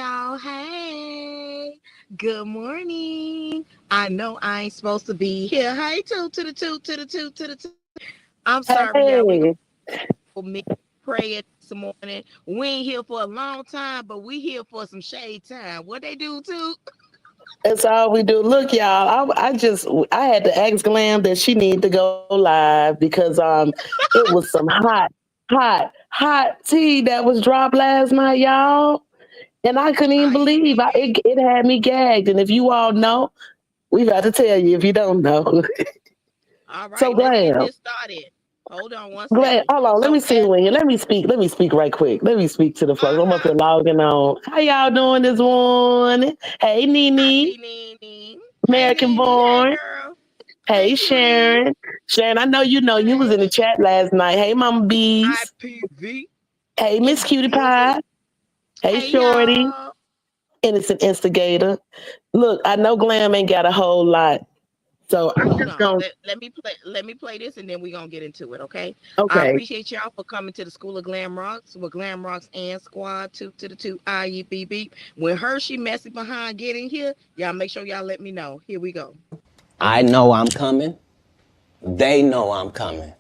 y'all. Hey, good morning. I know I ain't supposed to be here. Hey, to the two, to the two, to the two. I'm sorry, y'all. We Hey, gonna me pray it this morning. We ain't here for a long time, but we here for some shade time. What they do too? that's all we do. Look, y'all, I had to ask Glam that she need to go live because it was some hot tea that was dropped last night, y'all. And I couldn't even I believe it had me gagged. And if you all know, we got to tell you if you don't know. All So right, let's get Glam, this started. Hold on one Glam, second. hold on, let So me see who in here. Let me speak right quick. Let me speak to the folks. I'm up here uh-huh. logging on. How y'all doing this morning? Hey I Nene, see Nene. Hey American Nene. Hey born. girl. Hey Hey cutie. Sharon. Sharon, I know you was in Hey the chat last night. Hey Mama Bees. IPV Hey in Miss the Cutie building. Pie. Hey Hey Shorty. y'all. Innocent instigator. Look, I know Glam ain't got a whole lot. So I'm Hold just on. gonna Let me play this and then we're gonna get into it, okay? I okay. appreciate y'all for coming to the School of Glam Rocks with Glam Rocks and Squad 2 to the 2 IEBB. When Hershey messy behind getting here, y'all make sure y'all let me know. Here we go. I know I'm coming. They know I'm coming.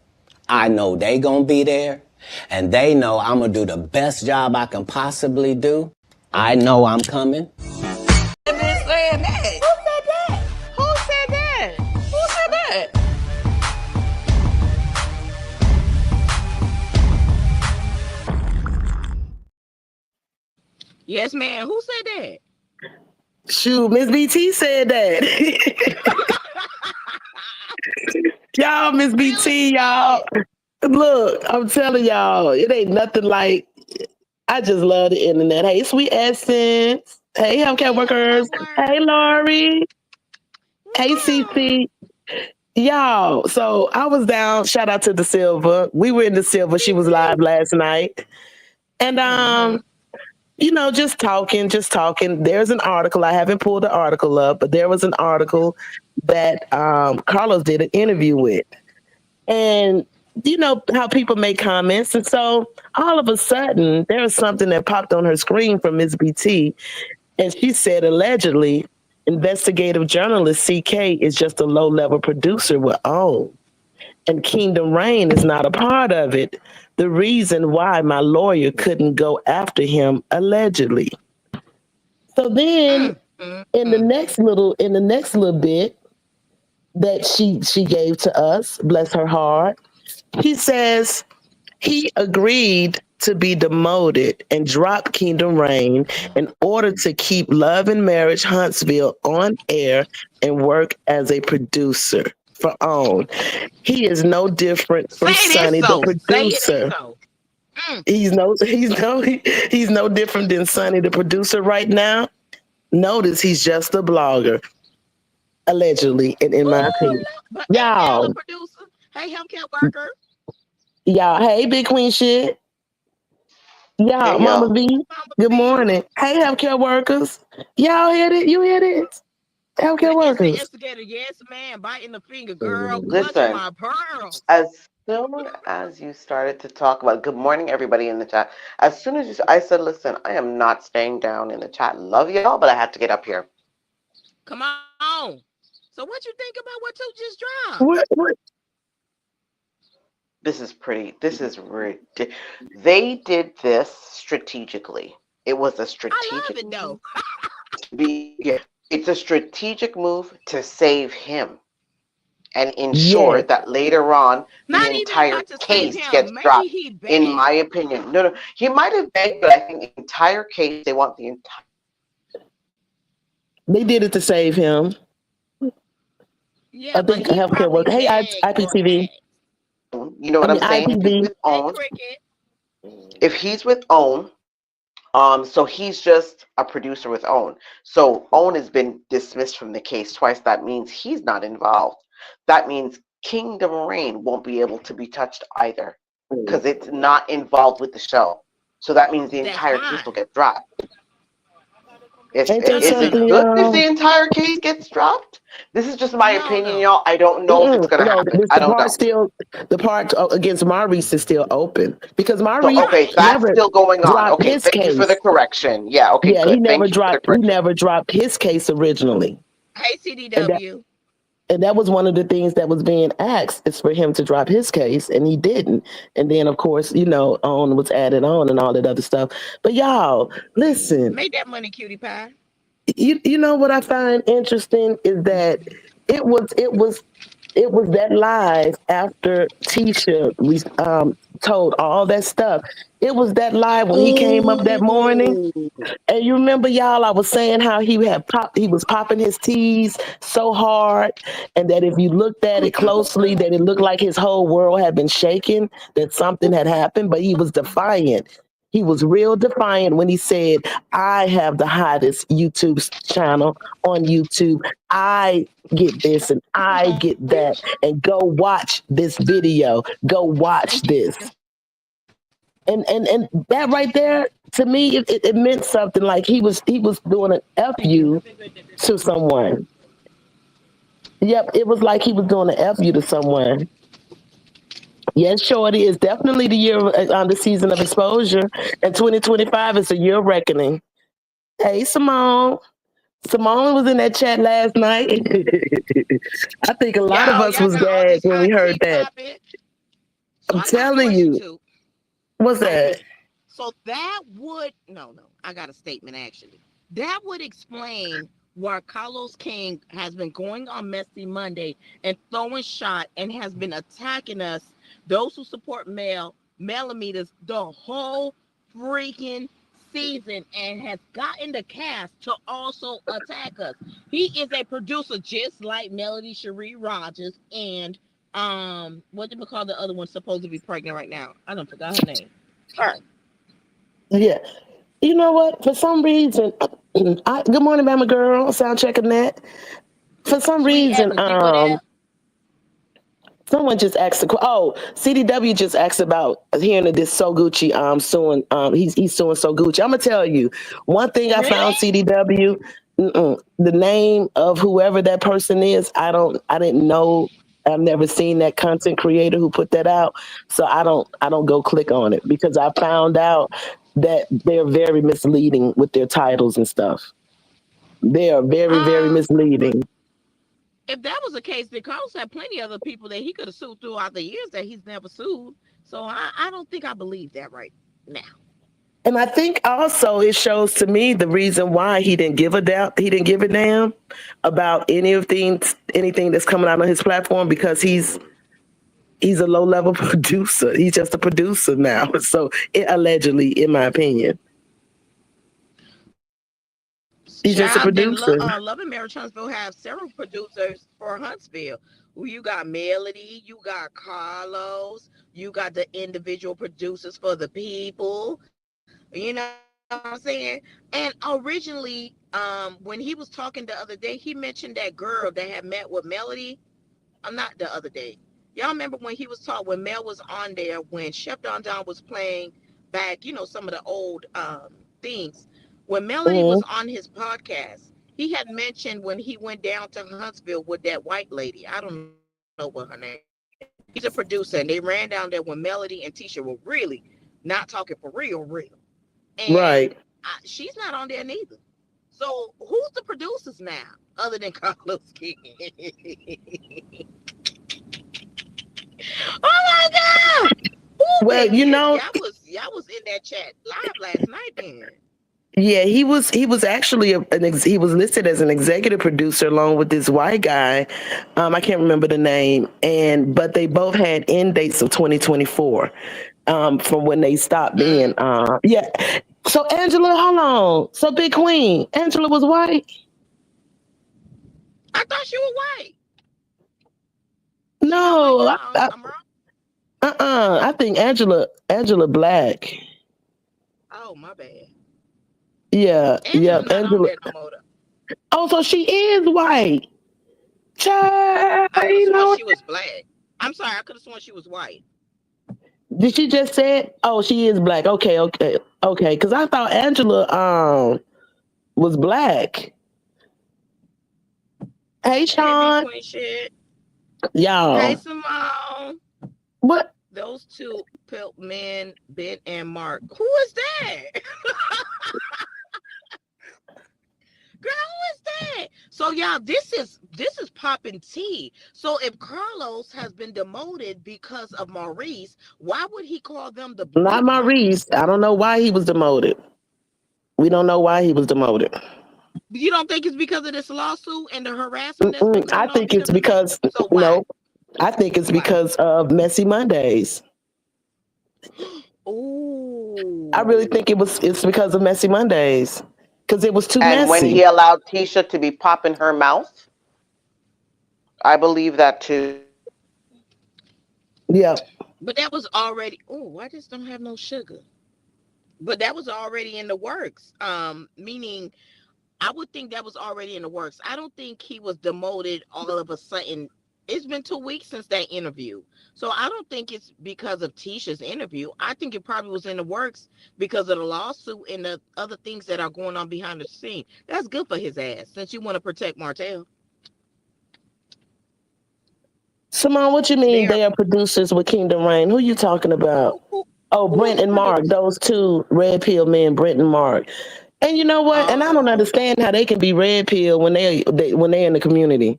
I know they gonna be there. And they know I'm gonna do the best job I can possibly do. I know I'm coming. Been saying that. Who said that? Who said that? Who said that? Yes, ma'am. Who said that? Shoot, Miss BT said that. Y'all, Miss Really? BT, y'all. Look, I'm telling y'all, it ain't nothing like I just love the internet. Hey, Sweet Essence. Hey, healthcare Hey, workers. healthcare Hey, workers. Lori. Hey, Yeah. CC. Y'all, so I was down. Shout out to the Silver. We were in the Silver. She was live last night. And Mm-hmm. just talking, just talking. There's an article. I haven't pulled the article up, but there was an article that Carlos did an interview with. And you know how people make comments. And so all of a sudden, there was something that popped on her screen from Ms. BT. And she said, allegedly, investigative journalist CK is just a low level producer with OWN. And Kingdom Reign is not a part of it. The reason why my lawyer couldn't go after him allegedly. So then Mm-hmm. in the next little bit that she gave to us, bless her heart, he says he agreed to be demoted and drop Kingdom Reign in order to keep Love and Marriage Huntsville on air and work as a producer for OWN. He is no different from Say this Sonny the so. Say it ain't producer. so. Mm. He's no different than Sonny the producer right now. Notice he's just a blogger, allegedly, and in my Ooh, opinion. but ain't L a Y'all, producer? Hey, healthcare worker. y'all, hey, Big Queen shit. Y'all, Hey Mama yo, V, Mama good B. morning. Hey, healthcare workers. Y'all hear it? You hear it? Healthcare The instant workers. instigator, yes, man. Biting the finger, girl. Clutching listen. my pearls. As soon as you started to talk about good morning, everybody in the chat. As soon as I said, listen, I am not staying down in the chat. Love y'all, but I had to get up here. Come on. So what you think about what you just dropped? What? This is pretty. This is ridiculous. They did this strategically. It was a I love strategic it though. move to be. Yeah, it's a strategic move to save him and ensure Yes. that later on the Not even entire about to save case him. gets Maybe dropped. he In begged. my opinion, no, he might have begged, but I think the entire case. They want the entire. They did it to save him. Yeah, I but think a he healthcare probably worker. Hey, begged or IPTV. asked. You know I what mean, I'm saying? If he's IPV. with Hey, OWN, cricket. so he's just a producer with OWN. So OWN has been dismissed from the case twice. That means he's not involved. That means Kingdom Reign won't be able to be touched either because it's not involved with the show. So that means the That's entire case fine. will get dropped. Ain't No, that no, Is no, something, it no. good if y'all? the entire case gets dropped? This is just my No, opinion, no. y'all. I don't know if it's Mm-mm. gonna No, happen. this I the don't part know. still the part against Maurice is still open because So Maurice okay, Right. that's never still going on. dropped Okay, his thank you for the case. correction. Yeah, okay, Yeah, he good. never Thank you for the dropped. He correction. never dropped his case originally, Hey, and that CDW. and that was one of the things that was being asked is for him to drop his case, and he didn't. And then, of course, on was added on and all that other stuff. But y'all, listen, Make that money, cutie pie. you know what I find interesting is that it was it was it was that live after Tisha told all that stuff. It was that live when he came up that morning. Ooh. And you remember, y'all, I was saying how he was popping his teas so hard, and that if you looked at it closely, that it looked like his whole world had been shaken, that something had happened, but he was defiant. He was real defiant when he said, I have the hottest YouTube channel on YouTube. I get this and I get that. And go watch this video. Go watch Thank you. this. And that right there to me it meant something like he was doing an Thank you. fu to someone. Yep, it was like he was doing an fu to someone. Yes, shorty, it's definitely the year on the season of exposure, and 2025 is a year of reckoning. Hey, Simone was in that chat last night. I think a lot of Y'all, us y'all was got all gagged this when we hot heard tea that. popping. So I'm I got a telling question you. too. What's Okay. that? So that would no. I got a statement actually. That would explain why Carlos King has been going on Messy Monday and throwing shot and has been attacking us, those who support millimeters, the whole freaking season and has gotten the cast to also attack us. He is a producer just like Melody Cherie Rogers and what did we call the other one supposed to be pregnant right now? I don't forgot her name. Her. Yeah. You know what? For some reason, good morning, Mama Girl. Sound checking that. For some Sweet as reason, a deal with that. someone just asked. CDW just asked about hearing of this So Gucci suing. He's suing So Gucci. I'm gonna tell you one thing I Really? found CDW. The name of whoever that person is, I didn't know. I've never seen that content creator who put that out, so I don't go click on it because I found out that they're very misleading with their titles and stuff. They are very, very Um, misleading. if that was the case, then Carlos had plenty of other people that he could have sued throughout the years that he's never sued. So I don't think I believe that right now. And I think also it shows to me the reason why he didn't give a damn. He didn't give a damn about anything that's coming out on his platform because he's a low level producer. He's just a producer now. So allegedly, in my opinion, he's just a Child, then producer. Love and Marriage Huntsville have several producers for Huntsville. You got Melody, you got Carlos, you got the individual producers for the people. You know what I'm saying? And originally, when he was talking the other day, he mentioned that girl that had met with Melody. I'm not the other day. Y'all remember when he was talking when Mel was on there when Chef Don Don was playing back, some of the old things. When Melody was Mm, on his podcast, he had mentioned when he went down to Huntsville with that white lady. I don't know what her name. He's a producer, and they ran down there when Melody and Tisha were really not talking for real. And right. she's not on there neither. So who's the producers now, other than Carlos King? Oh my God! Ooh, Well, baby, y'all was in that chat live last night then. yeah, he was actually he was listed as an executive producer along with this white guy. I can't remember the name, and but they both had end dates of 2024 from when they stopped being. Mm. Yeah. So Angela, hold on. So Big Queen, Angela was white. I thought she was white. She not white No, now. I'm wrong. I think Angela Black. Oh my bad. Yeah, Angela yep, not on Angela. there no more though. Oh, so she is white. Child, I could have you sworn know, she was black. I'm sorry. I could have sworn she was white. did she just say it? Oh, she is black. Okay, okay, okay. Because I thought Angela. was black. Hey, Hey, Big Sean, Queen shit. Hey, y'all. Simone. What? Those two pimp men, Ben and Mark. Who is that? Girl, who is that? So y'all, this is popping tea. So if Carlos has been demoted because of Maurice, why would he call them the Not Brood Maurice. Mouths? I don't know why he was demoted. We don't know why he was demoted. You don't think it's because of this lawsuit and the harassment that's been Mm-mm. I coming off think of it's him? because So why? no. I think it's Why? because of Messy Mondays. I really Ooh. think it's because of Messy Mondays. Because it was too And when messy. he allowed Tisha to be popping her mouth, I believe that too. Yeah. But that was already. Oh, I just don't have no sugar. But that was already in the works. Meaning I would think that was already in the works. I don't think he was demoted all of a sudden. It's been 2 weeks since that interview. So I don't think it's because of Tisha's interview. I think it probably was in the works because of the lawsuit and the other things that are going on behind the scene. That's good for his ass since you want to protect Martell. Simone, what you mean They are they are producers with Kingdom Reign? Who you talking about? who who, Oh, who is Brent the and Mark, producer? those two red pill men, Brent and Mark. And you know what? And I don't Oh, understand how they can be red pill when when they're in the community.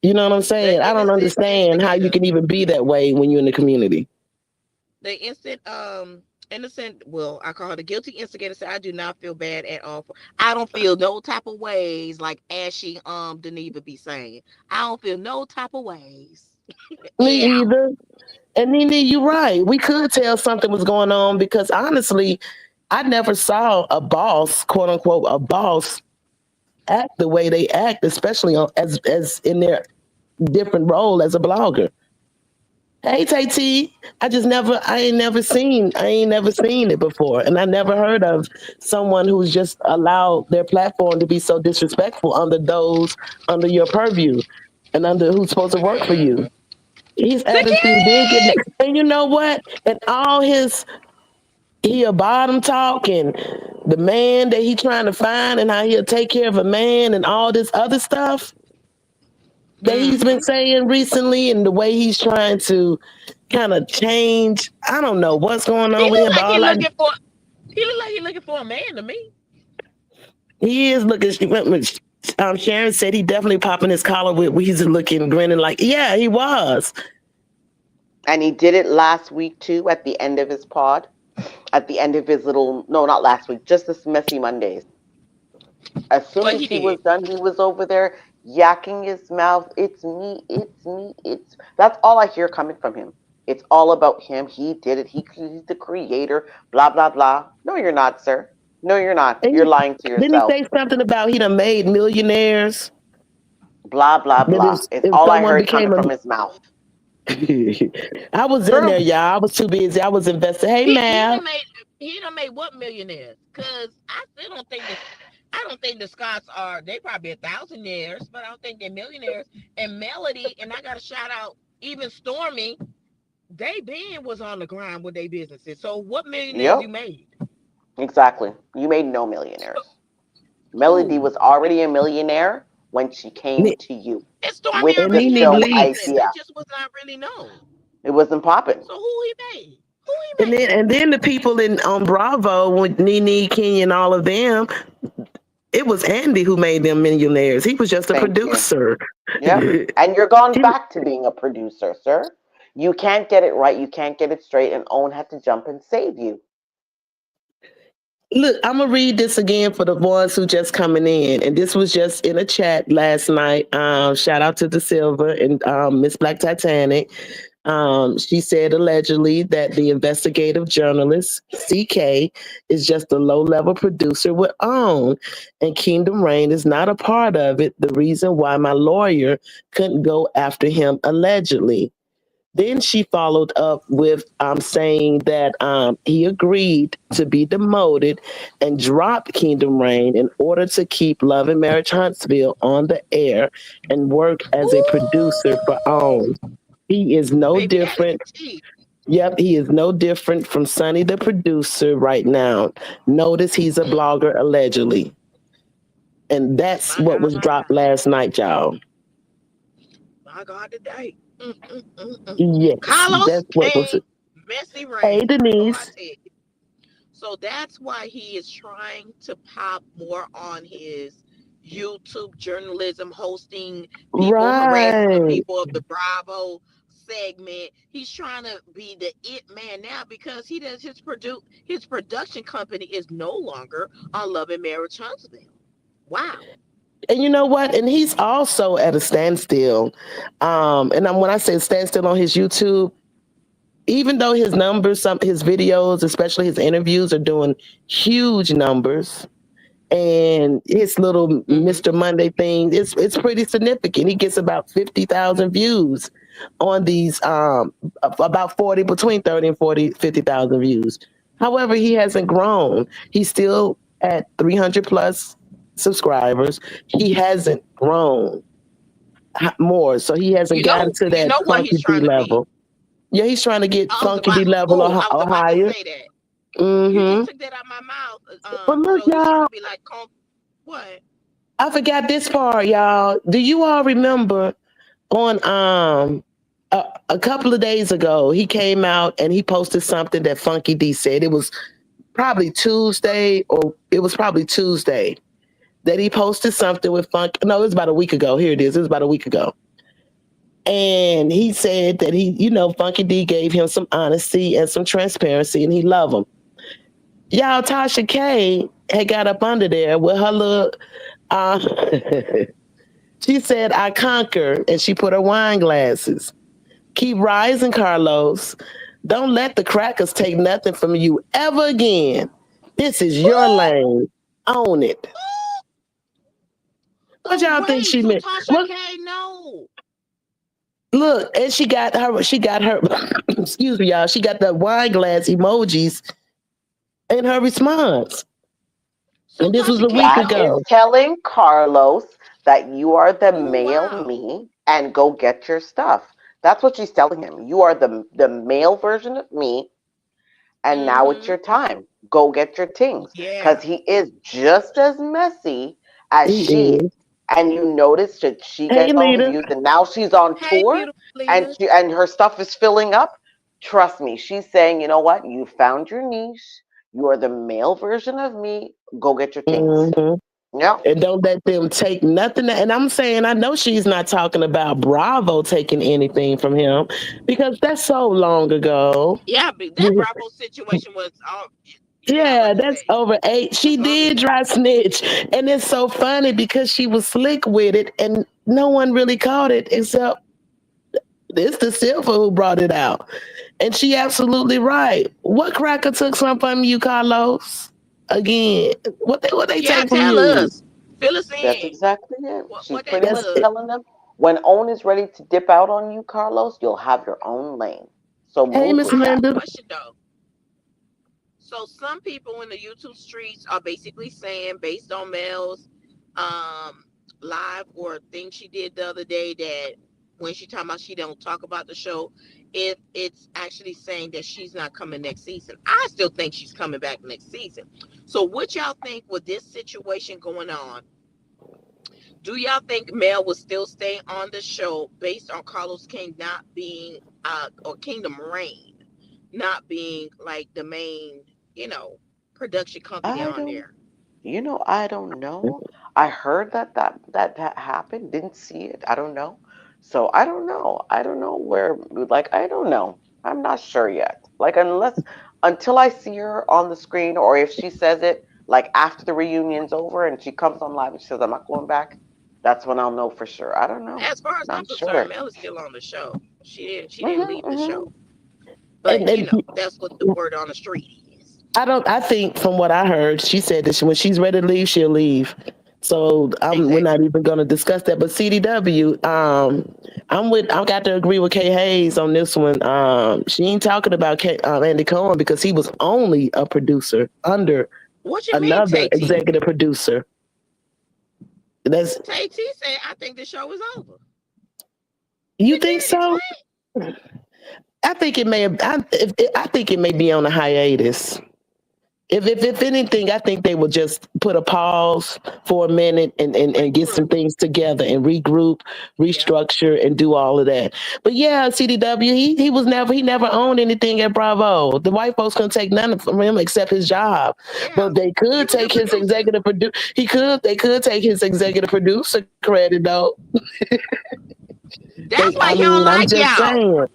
You know what I'm the saying? I don't innocent understand how you instigator. can even be that way when you're in the community. The innocent, well, I call her the guilty instigator, said I do not feel bad at all. I don't feel no type of ways like Ashy Deneva be saying. I don't feel no type of ways at Me all. either. And Nene, you're right. We could tell something was going on because honestly, I never saw a boss, quote unquote, a boss act the way they act, especially as in their different role as a blogger. Hey Tat, I ain't never seen it before. And I never heard of someone who's just allowed their platform to be so disrespectful under your purview and under who's supposed to work for you. His attitude did get, Security. and you know what? And all his he a bottom talk and the man that he trying to find and how he'll take care of a man and all this other stuff that he's been Mm-hmm. saying recently and the way he's trying to kind of change. I don't know what's going He on with look him, but like he all I looking for. He look like he looking for a man to me. he is looking. Sharon said he definitely popping his collar with. He's looking, grinning like, yeah, he was. And he did it last week too at the end of his pod, at the end of his little, no, not last week, just this Messy Mondays. As soon What as he he was did. done, he was over there yakking his mouth. It's me, it's me, it's. That's all I hear coming from him. It's all about him. He did it. He's the creator. Blah blah blah. No, you're not, sir. No, you're not. You're And lying to didn't he yourself. say something about he done made millionaires? Blah blah That blah. It's if all I someone heard coming became a from his mouth. I was in there, True. y'all. I was too busy. I was invested. Hey, He Mav. done made he done made what millionaires? Cause I still don't think this. I don't think the Scots are. They probably a thousandaires, but I don't think they're millionaires. And Melody, and I got to shout out even Stormy. They been was on the grind with their businesses. So what millionaires you Yep. made? Exactly. You made no millionaires. Melody Who? was already a millionaire when she came Ne- to you And Stormy with And the already Nene had show Leaks. business. They idea. just was not really known. It wasn't popping. So who he made? Who And he made? then the people in on Bravo with Nene, Kenya, and all of them, it was Andy who made them millionaires. He was just a Thank you. producer. Yep. And you're gone back to being a producer, sir. You can't get it right. You can't get it straight. And Owen had to jump and save you. Look, I'm gonna read this again for the ones who just coming in, and this was just in a chat last night. Shout out to the Silver and Miss Black Titanic. She said allegedly that the investigative journalist CK is just a low-level producer with OWN, and Kingdom Reign is not a part of it. The reason why my lawyer couldn't go after him allegedly. Then she followed up with saying that he agreed to be demoted and drop Kingdom Reign in order to keep Love and Marriage Huntsville on the air and work as a producer for Ooh, OWN. He is no baby, that is different. tea. Yep, he is no different from Sonny the producer right now. Notice he's a blogger allegedly. And that's My what God, was my dropped God, last night, y'all. my God, today. Yes, Carlos that's what was King, it. Messy Hey, Rain. Oh, I Denise. tell you. So that's why he is trying to pop more on his YouTube journalism, hosting people, harassing the Right. people of the Bravo segment. He's trying to be the it man now because he does his production company is no longer on Love and Marriage Huntsville. Wow. And you know what? And he's also at a standstill. When I say standstill on his YouTube, even though his numbers, some his videos, especially his interviews, are doing huge numbers, and his little Mm-hmm. Mr. Monday thing, it's pretty significant. He gets about 50,000 views on these, about 40, between 30 and 40, 50,000 views. However, he hasn't grown. He's still at 300 plus subscribers. He hasn't grown more, so he hasn't gotten to You that know what Funky he's D trying to be. level. Yeah, he's trying to get I was Funky about D level oh, I was or about to higher. say that. You just Hmm. took that out of my mouth. But look, So he's trying y'all, to be like what? I forgot this part, y'all. Do you all remember on a couple of days ago, he came out and he posted something that Funky D said. It was probably Tuesday, or it was probably Tuesday that he posted something with Funk. No, it was about a week ago. Here it is. It was about a week ago. And he said that Funky D gave him some honesty and some transparency, and he loved him. Y'all, Tasha K had got up under there with her little. Uh, she said, "I conquer," and she put her wine glasses. Keep rising, Carlos. Don't let the crackers take nothing from you ever again. This is your lane. Own it. What So y'all think wait, she so meant? Tasha Look, K, no. look, and she got her, excuse me, y'all. She got the wine glass emojis in her response. So And this was Tasha a K, week That is no. ago. telling Carlos that you are the Oh male wow. me and go get your stuff. That's what she's telling him. You are the male version of me, and now it's Mm-hmm. your time. Go get your things. Yeah. Because he is just as messy as He she is. is. And you notice that she Hey, gets all the leader. views, and now she's on Hey, tour, beautiful and leader. her stuff is filling up. Trust me, she's saying, you know what? You found your niche. You are the male version of me. Go get your things. Hmm. Yeah. And don't let them take nothing. And I'm saying, I know she's not talking about Bravo taking anything from him because that's so long ago. Yeah, but that Bravo situation was yeah, I'm Yeah, about to that's say. over eight. She That's long did ago. dry snitch. And it's so funny because she was slick with it and no one really caught it except it's the Silver who brought it out. And she absolutely right. What cracker took some from you, Carlos? Again, what they Yeah, take from tell you? us. Fill us That's in. exactly it. She's What they pretty That's much it. took. telling them when OWN is ready to dip out on you, Carlos, you'll have your own lane. So Hey, move Miss with I have that. a Linda. question though. So some people in the YouTube streets are basically saying, based on Mel's um live or thing she did the other day, that when she talking about she don't talk about the show, it's actually saying that she's not coming next season. I still think she's coming back next season. So what y'all think with this situation going on? Do y'all think Mel will still stay on the show based on Carlos King not being or Kingdom Reign not being like the main, you know, production company I on don't there? I don't know. I heard that happened, didn't see it. I don't know. So I don't know. I don't know where I don't know. I'm not sure yet. Like until I see her on the screen, or if she says it like after the reunion's over and she comes on live and she says I'm not going back, that's when I'll know for sure. I don't know. As far as I'm Not concerned, sure. Mel is still on the show. She didn't Mhm. leave the Mhm. show. But And that's what the word on the street is. I think from what I heard, she said that when she's ready to leave, she'll leave. So we're not Exactly. even going to discuss that. But CDW, I got to agree with Kay Hayes on this one. She ain't talking about Andy Cohen because he was only a producer under What you mean, another Tay T? executive producer. That's Tay T said, I think the show is over. You He think did. so? What? I think it may have. I think it may be on a hiatus. If anything, I think they would just put a pause for a minute and get some Regroup. things together and regroup, Yeah. restructure, and do all of that. But yeah, CDW, he never owned anything at Bravo. The white folks couldn't take none from him except his job. Yeah. But they He could was a take his producer. executive producer. They could take his executive producer credit though. That's why I he don't mean, I'm like just y'all. saying.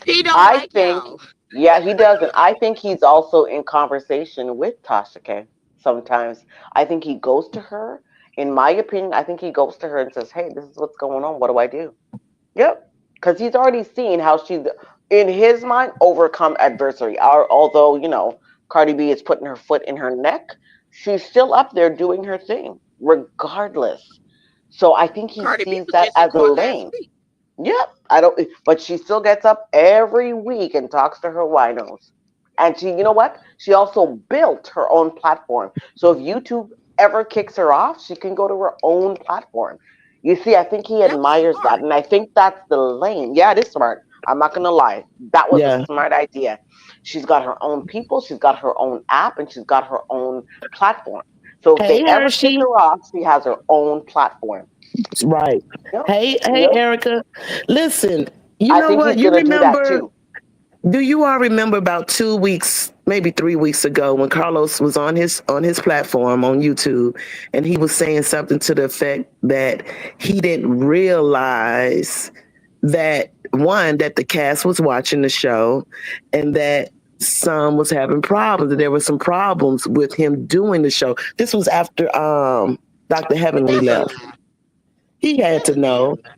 He don't I like think, y'all. yeah, he doesn't. I think he's also in conversation with Tasha K sometimes. I think he goes to her. In my opinion, I think he goes to her and says, "Hey, this is what's going on. What do I do?" Yep, because he's already seen how she's, in his mind, overcome adversity. Although, Cardi B is putting her foot in her neck, she's still up there doing her thing, regardless. So I think he Cardi B sees was that just in as a court last lane. week. Yep, I don't, but she still gets up every week and talks to her winos. And she, you know what? She also built her own platform. So if YouTube ever kicks her off, she can go to her own platform. You see, I think he That was admires that. smart. And I think that's the lane. Yeah, it is smart. I'm not going to lie. That was a Yeah. smart idea. She's got her own people, she's got her own app, and she's got her own platform. So if they Hey, ever kick Hershey. her off, she has her own platform. Right. Yep. Hey, Yep. Erica. Listen, you I know think he's what? You going to do that remember? too. Do you all remember about 2 weeks, maybe 3 weeks ago, when Carlos was on his platform on YouTube, and he was saying something to the effect that he didn't realize that one, that the cast was watching the show, and that some was having problems. That there were some problems with him doing the show. This was after Dr. Heavenly That's a left. lie. He had to That's a damn know. lie.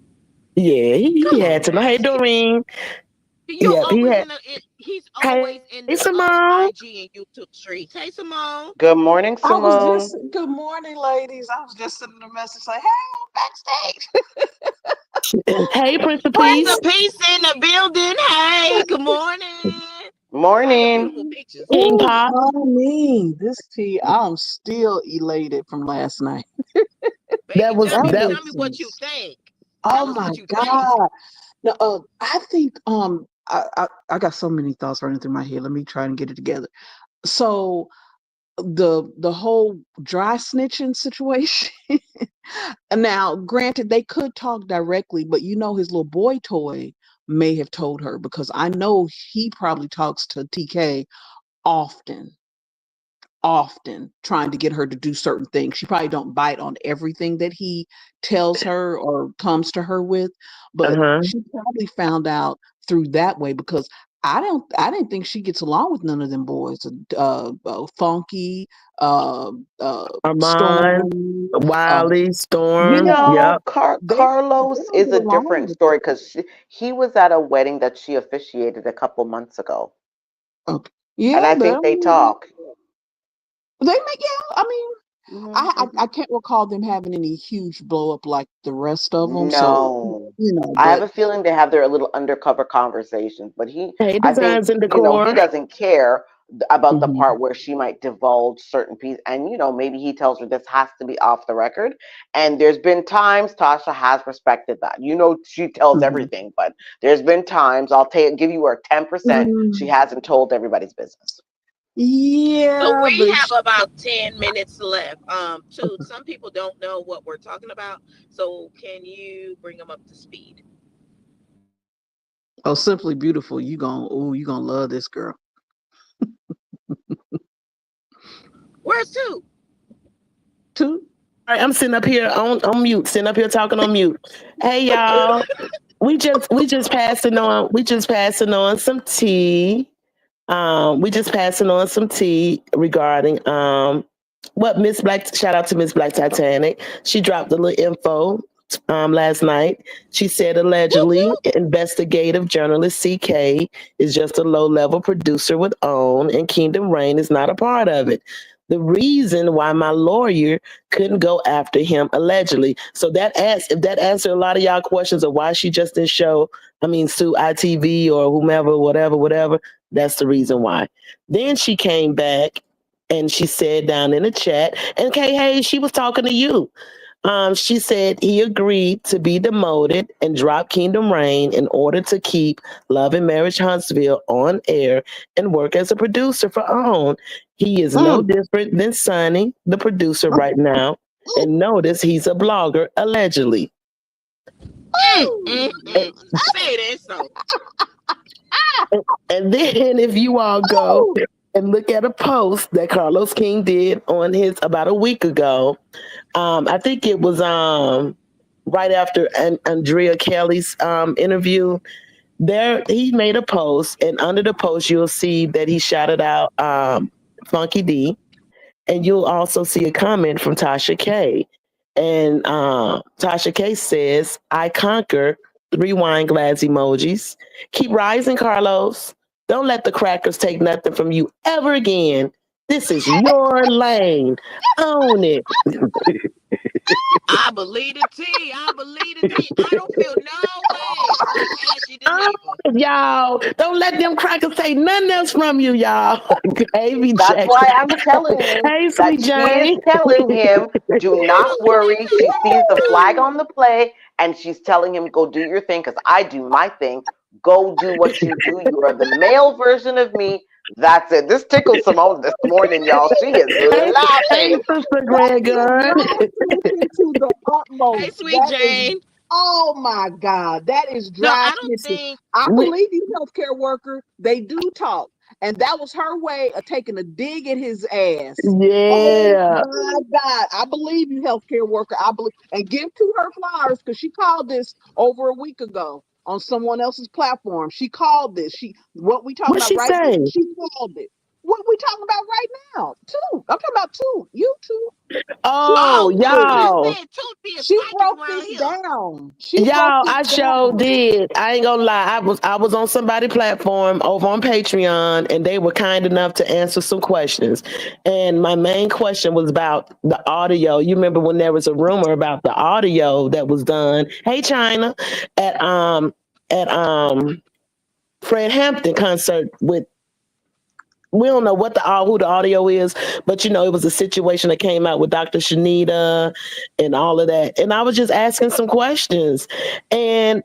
Yeah, he Come had on to know. now. Hey, Doreen. You Yep, he always had. in the he's Hey, always in the Simone. IG and YouTube streets. Hey Simone. Good morning, I was Simone. just, good morning, ladies. I was just sending a message saying, hey, I'm backstage. Hey, Prince of Prince Peace. of Peace in the building. Hey, good morning. Saw your Morning. beautiful pictures. King Ooh, Pop. honey, this tea, I'm still elated from last night. That Baby, was That that. tell me what you was, think. oh Tell us my what you think. God. No, I think, I got so many thoughts running through my head. Let me try and get it together. So the whole dry snitching situation. Now, granted, they could talk directly, but his little boy toy may have told her because I know he probably talks to TK often, often trying to get her to do certain things. She probably don't bite on everything that he tells her or comes to her with, but Uh-huh. she probably found out through that way because I didn't think she gets along with none of them boys. Funky, uh, uh, Armand, Storm, uh, Wiley, Storm. yeah, Yep. they Carlos don't is get a along different with story because he was at a wedding that she officiated a couple months ago, okay. and Yeah, I but think they talk. they make yeah. I mean, Hmm I hmm can't recall them having any huge blow up like the rest of them. So No, I have but a feeling they have their little undercover conversations. But Hey, I think, Designs and he Decor. doesn't care about the mhm. part where she might divulge certain pieces, and maybe he tells her this has to be off the record. And there's been times Tasha has respected that. She tells Mhm. everything, but there's been times give you her 10%. She Mm, hasn't told everybody's business. So yeah, we but have about 10 minutes left. Too, some people don't know what we're talking about. So can you bring them up to speed? oh, simply beautiful. You gonna love this girl. Where's two? Too. All right, I'm sitting up here on mute, sitting up here talking on mute. Hey y'all. We just passing on some tea. We just passing on some tea regarding what Miss Black. Shout out to Miss Black Titanic. She dropped a little info last night. She said Whoop, allegedly whoop. investigative journalist CK is just a low level producer with OWN, and Kingdom Reign is not a part of it. The reason why my lawyer couldn't go after him allegedly. So if that answered a lot of y'all questions of why she just didn't show, I mean, sue ITV or whomever, whatever. That's the reason why. Then she came back and she said down in the chat, and Kay Hayes, she was talking to you. She said he agreed to be demoted and drop Kingdom Reign in order to keep Love and Marriage Huntsville on air and work as a producer for OWN. He is no Mm. different than Sonny, the producer right now. And notice he's a blogger, allegedly. And, Say that so. and then if you all go Oh, and look at a post that Carlos King did on his about a week ago, I think it was right after Andrea Kelly's interview. There, he made a post, and under the post, you'll see that he shouted out Funky D, and you'll also see a comment from Tasha K. And Tasha K says, "I conquer." Three wine glass emojis. Keep rising, Carlos. Don't let the crackers take nothing from you ever again. This is your lane. Own it. I believe the tea. I believe the tea. I don't feel no way like Ashley Oh, Geneva. y'all, don't let them crackers take nothing else from you, y'all. Amy That's Jackson. why I'm telling you Hey, that sweet she is Jane. telling him, do So not let me worry. tell She sees the flag you. on the play and she's telling him, go do your thing because I do my thing. Go do what you do. You are the male version of me. That's it. This tickled Simone this morning, y'all. She is Hey, hey, laughing. Sister that is Gregor. dry snitching to the Hey, utmost. sweet That is, Jane. oh my God, that is No, dry I don't snitching. think. I We, believe you, healthcare worker. They do talk, and that was her way of taking a dig at his ass. Oh yeah. my God, I believe you, healthcare worker. I believe, and give to her flowers because she called this over a week ago on someone else's platform. She called this. She what we talking What about she right now? say? She called it. What we talking about right now? Two. I'm talking about two. You two. She Oh, Oh, broke that's what this. I y'all. said. Tooth being She psychic broke around this here. down. She broke Y'all, this I sure down. did. I ain't gonna lie. I was on somebody platform over on Patreon, and they were kind enough to answer some questions. And my main question was about the audio. You remember when there was a rumor about the audio that was done? Hey, China, at Fred Hampton concert with, we don't know what who the audio is, but it was a situation that came out with Dr. Shanita and all of that. And I was just asking some questions, and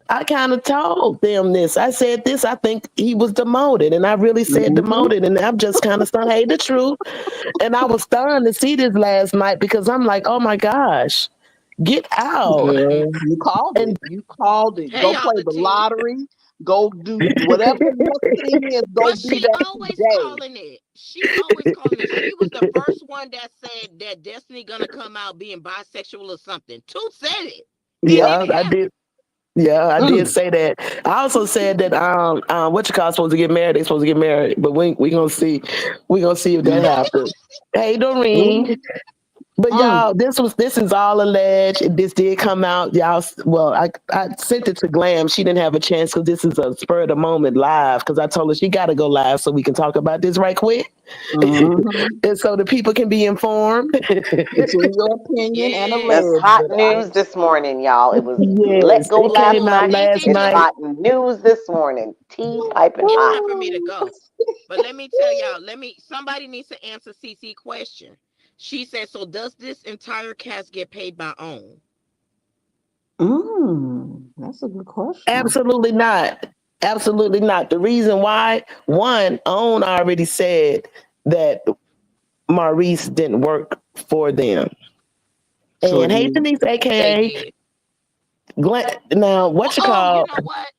I kind of told them this. I said this. I think he was demoted, and I really said Mhm. demoted, and I'm just kind of stunned. Hey, the truth, and I was stunned to see this last night because I'm like, oh my gosh, get out Mm-mm. Girl, you called and it. You called it. Hey, Go y'all, play the the tea. lottery. Go do whatever the next thing is. Go But do she that always today. calling it. She always calling it. She was the first one that said that Destiny gonna come out being bisexual or something. Tooth said it, and Yep. it yeah, I happened. did. Yeah, I did Mm. say that. I also said that what you call supposed to get married, they supposed to get married, but we gonna see. We gonna see if that Mm. happens. Hey Doreen. Mm. But Mm. y'all, this is all alleged. This did come out. Y'all, well, I sent it to Glam. She didn't have a chance because this is a spur of the moment live. Because I told her she got to go live so we can talk about this right quick, Mhm. and so the people can be informed. It's in your opinion and Yes. It's alleged, hot but I news this morning, y'all. It was let Yes, go it last came out night. T last T It's night. T. hot news this morning. Tea piping It's hot. time for me to go. But let me tell y'all. Somebody needs to answer CC question. She said, "So does this entire cast get paid by OWN?" That's a good question. Absolutely not. Absolutely not. The reason why, one, Own already said that Maurice didn't work for them. Sure And hey, did. Denise, They aka did. Glenn. Now, Well, what you oh, you call? know what?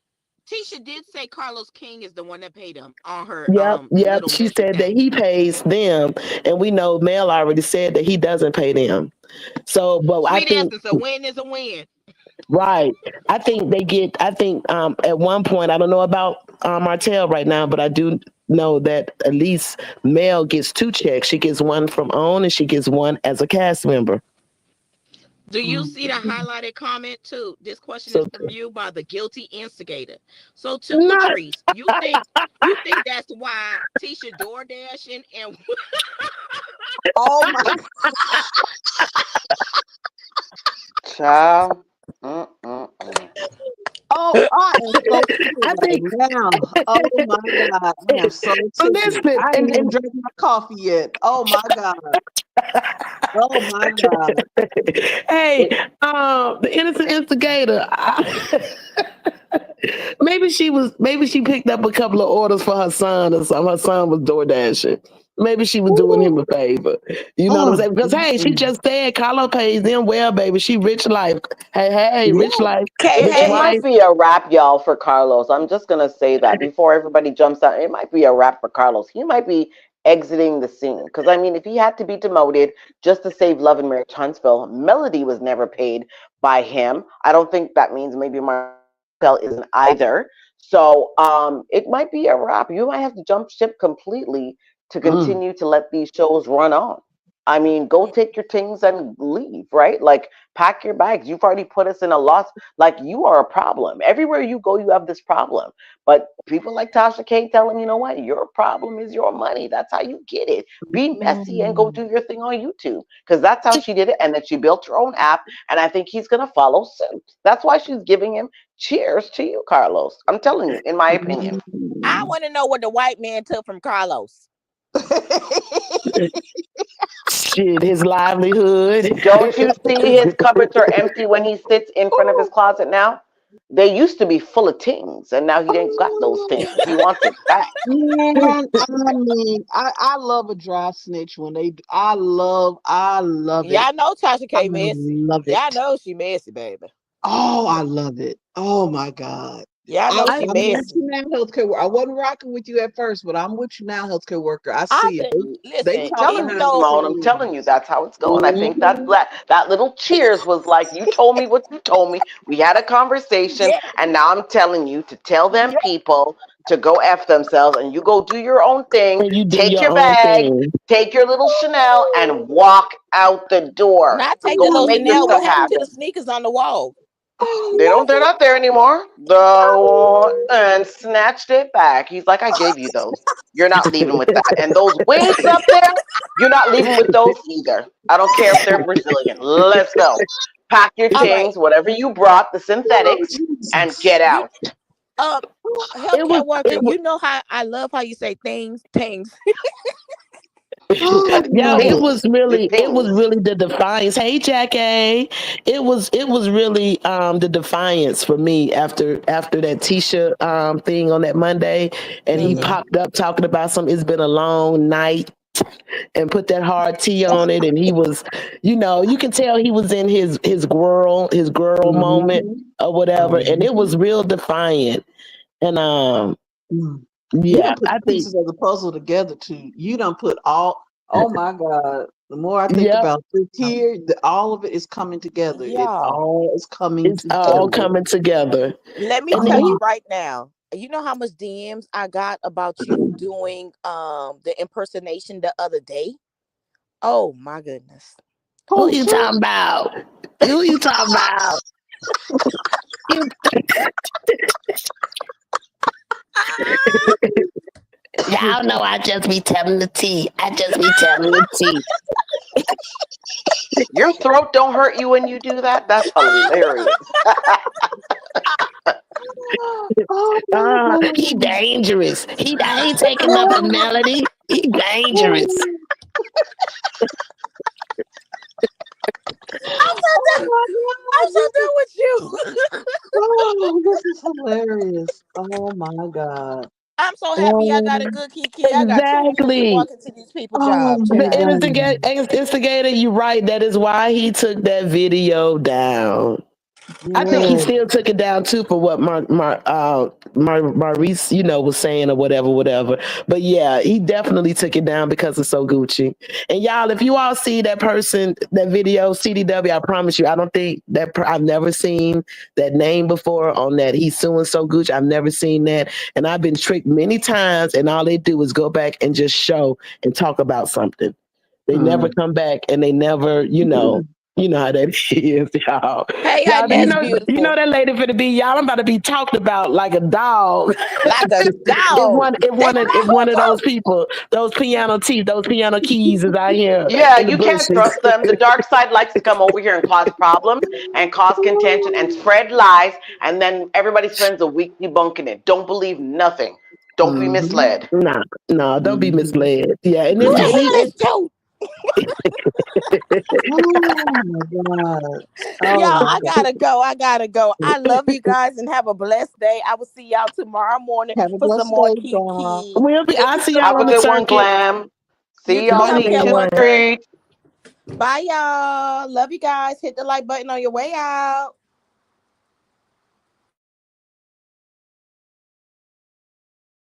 Tisha did say Carlos King is the one that paid him on her Yep, yep. little She message said that thing. he pays them, and we know Mel already said that he doesn't pay them. So, but I Sweet think answer. A win is a win. right. I think they get. I think at one point, I don't know about Martell right now, but I do know that at least Mel gets two checks. She gets one from OWN, and she gets one as a cast member. Do you see the Mhm. highlighted comment too? This question is So from you by the guilty instigator. So to not. Latrice, you think that's why Tisha door dashing and Oh my Child. Mm-mm-mm. Oh, I am so tickled I think. right now. Oh my God. I am so tickled. Listen, I ain't even drank my coffee yet. Oh my God. Oh my God. hey, the innocent instigator. Maybe she picked up a couple of orders for her son or something. Her son was door dashing. Maybe she was doing him a favor. You know what I'm Oh, saying? Because hey, she just said Carlo pays them well, baby. She rich life. Hey, yeah. rich life, K, rich It hey, wife. might be a wrap, y'all, for Carlos. I'm just gonna say that before everybody jumps out. It might be a wrap for Carlos. He might be exiting the scene because I mean, if he had to be demoted just to save Love and Marriage Huntsville, Melody was never paid by him. I don't think that means maybe Marcel isn't either. So it might be a wrap. You might have to jump ship completely to Mm. continue to let these shows run on. I mean, go take your things and leave, right? Like, pack your bags. You've already put us in a loss. Like, you are a problem. Everywhere you go, you have this problem. But people like Tasha K tell him, you know what? Your problem is your money. That's how you get it. Be messy and go Mm. do your thing on YouTube. Because that's how she did it. And then she built her own app. And I think he's going to follow suit. That's why she's giving him cheers to you, Carlos. I'm telling you, in my opinion. I Mm. want to know what the white man took from Carlos. Shit, his livelihood. Don't you see his cupboards are empty when he sits in front of his closet now? They used to be full of things, and now he ain't got those things. He wants it back. Man, I mean, I love a dry snitch when they. I love it. Y'all know Tasha I K messy. love Y'all it. know she messy, baby. Oh, I love it. Oh my God. Y'all I'm, know I she I'm with messy. you now, healthcare worker. I wasn't rocking with you at first, but I'm with you now, healthcare worker. I I see it. think, They listen, talk Telling even you, behind the though, Simone. I'm telling scenes. you, that's how it's going. I think that Mhm. that little cheers was like, you told me what you told me. We had a conversation, yeah, and now I'm telling you to tell them people to go f themselves, and you go do your own thing. and you do Take your your own bag, thing. take your little Chanel, and walk out the door. not take the Go little make Chanel. yourself What happened to happy. the sneakers on the wall? I They don't. love They're it. not there anymore. I The love and snatched it back. He's like, I gave you those. You're not leaving with that. And those wings up there, you're not leaving with those either. I don't care if they're Brazilian. Let's go. Pack your All right, things, whatever you brought, the Oh, synthetics, and Jesus. get you out. uh, It was healthcare worker. it was You know how I love how you say things. Oh, yeah, love it. The it was things. really the defiance. Hey Jackie. It was really the defiance for me after that Tisha thing on that Monday, and he Hmm. popped up talking about some it's been a long night and put that hard T on it, and he was, you can tell he was in his girl moment Mhm. or whatever, and it Mhm. was real defiant. And Mm. You yeah, don't put I the think pieces of the puzzle together too. You don't put all. Oh my God! The more I think yep, about this here, all of it is coming together. It Y'all, all is coming it's all together. coming together. let me And tell you Oh, right now. You know how much DMs I got about you doing the impersonation the other day? Oh my goodness. who who you too? talking about? Who you talking about? You, y'all know I just be telling the tea. I just be telling the tea. Your throat don't hurt you when you do that? That's hilarious. Oh my He God! dangerous. I ain't taking nothing, Melody. He dangerous. I'm so Oh done. my I'm God! so done with you. Oh, this is hilarious. Oh my God. I'm so happy I Oh, got a good Kiki. I got 2 years to Exactly. walk into these people oh job, my The child. God. instigator, you right. That is why he took that video down. I think he Yes. still took it down too for what Maurice, was saying or whatever. But yeah, he definitely took it down because of So Gucci. And y'all, if you all see that video, CDW, I promise you, I don't think I've never seen that name before on that. He's suing So Gucci. I've never seen that, and I've been tricked many times. And all they do is go back and just show and talk about something. They never Mm. come back, and they never, you know how that is, y'all. Hey, Y'all, do Inez, you know beautiful. that lady finna be y'all? I'm about to be talked about like a dog. Like a if dog. one, if one, of, if one of those people, those piano keys is out here Yeah, in the you can't bushes. trust them. The dark side likes to come over here and cause problems and cause contention and spread lies, and then everybody spends a week debunking it. Don't believe nothing. Don't be Mhm. misled. Nah, no, don't be Mhm. misled. Yeah, and Who it's the and he hell and is Toot? Oh my God. Y'all, Oh my I God. gotta go. I love you guys and have a blessed day. I will see y'all tomorrow morning Have a for some blessed more day, Kiki. I'll Thank you see so y'all Have a on the good one, much. circuit. Glam. You See too, y'all on Bye, the Topanga meet and everyone. One. greet. Bye, y'all. Love you guys. Hit the like button on your way out.